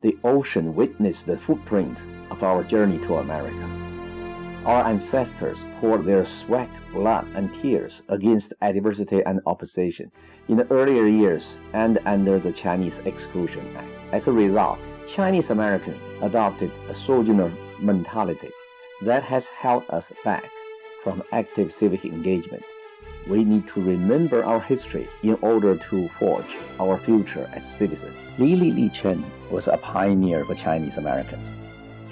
the ocean witnessed the footprint of our journey to America. Our ancestors poured their sweat, blood, and tears against adversity and opposition in the earlier years and under the Chinese Exclusion Act. As a result, Chinese Americans adopted a sojourner mentality that has held us back from active civic engagement. We need to remember our history in order to forge our future as citizens. Li Chen was a pioneer for Chinese Americans.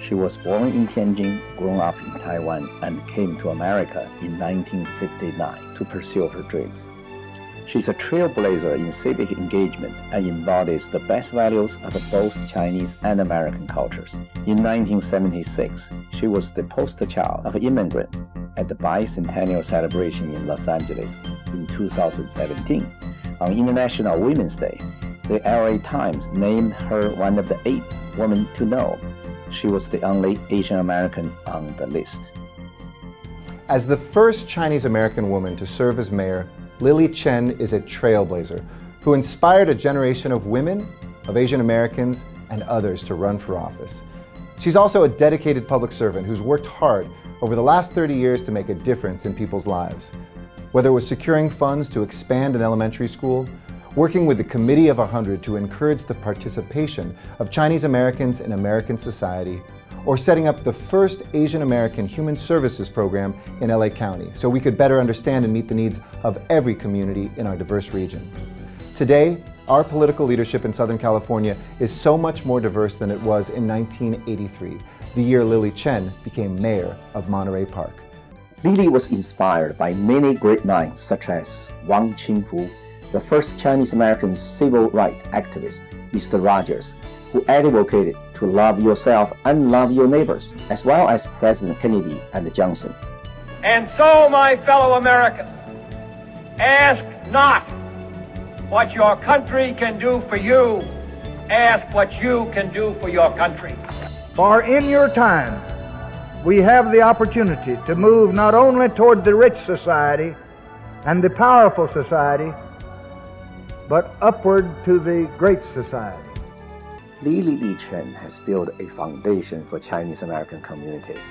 She was born in Tianjin, grew up in Taiwan, and came to America in 1959 to pursue her dreams. She's a trailblazer in civic engagement and embodies the best values of both Chinese and American cultures. In 1976, she was the poster child of immigrants at the bicentennial celebration in Los Angeles. In 2017, on International Women's Day, the LA Times named her one of the 8 women to know. She was the only Asian American on the list. As the first Chinese American woman to serve as mayor, Li Chen is a trailblazer who inspired a generation of women, of Asian Americans, and others to run for office. She's also a dedicated public servant who's worked hard over the last 30 years to make a difference in people's lives. Whether it was securing funds to expand an elementary school, working with the Committee of 100 to encourage the participation of Chinese Americans in American society, or setting up the first Asian American Human Services program in LA County so we could better understand and meet the needs of every community in our diverse region. Today, our political leadership in Southern California is so much more diverse than it was in 1983, the year Li Chen became mayor of Monterey Park. Li was inspired by many great minds such as Wang Qingfu, the first Chinese American civil rights activist, Mr. Rogers, who advocated to love yourself and love your neighbors, as well as President Kennedy and Johnson. And so, my fellow Americans, ask not what your country can do for you, ask what you can do for your country. For in your time, we have the opportunity to move not only toward the rich society and the powerful society, but upward to the great society. Li Chen has built a foundation for Chinese American communities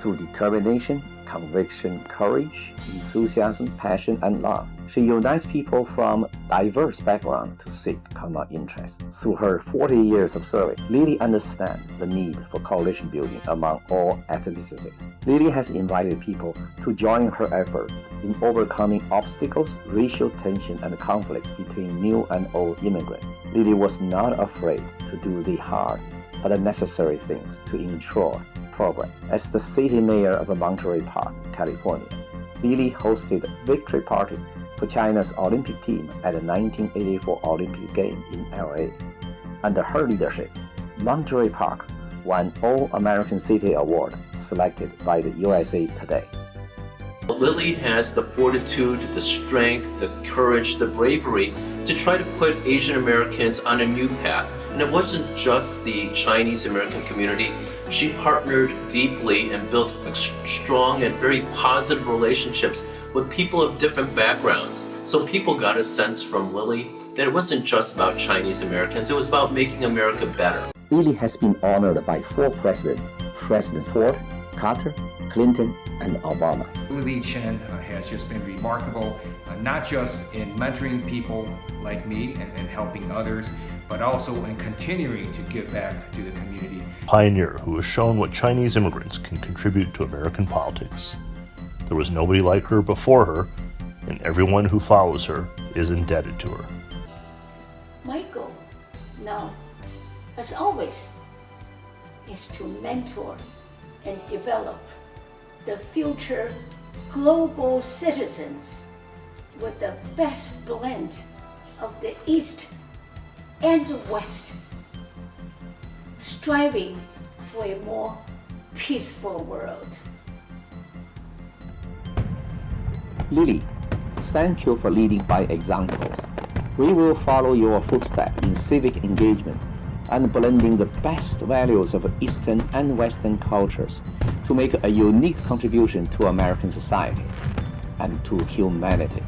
through determination, conviction, courage, enthusiasm, passion, and love. She unites people from diverse backgrounds to seek common interests. Through her 40 years of service, Li understands the need for coalition building among all ethnicities. Li has invited people to join her effort in overcoming obstacles, racial tension, and conflicts between new and old immigrants. Li was not afraid to do the hard but necessary things to ensure progress. As the city mayor of Monterey Park, California, Li hosted a victory party for China's Olympic team at the 1984 Olympic Games in LA. Under her leadership, Monterey Park won All-American City Award selected by the USA Today. Li has the fortitude, the strength, the courage, the bravery to try to put Asian Americans on a new path. And it wasn't just the Chinese American community. She partnered deeply and built strong and very positive relationships with people of different backgrounds. So people got a sense from Li that it wasn't just about Chinese Americans, it was about making America better. Li has been honored by 4 presidents: President Ford, Carter, Clinton, and Obama. Li Chen has just been remarkable, not just in mentoring people like me and helping others, but also in continuing to give back to the community. Pioneer who has shown what Chinese immigrants can contribute to American politics. There was nobody like her before her, and everyone who follows her is indebted to her. My goal now, as always, is to mentor and develop the future global citizens with the best blend of the East and the West, striving for a more peaceful world. Li, thank you for leading by examples. We will follow your footsteps in civic engagement and blending the best values of Eastern and Western cultures to make a unique contribution to American society and to humanity.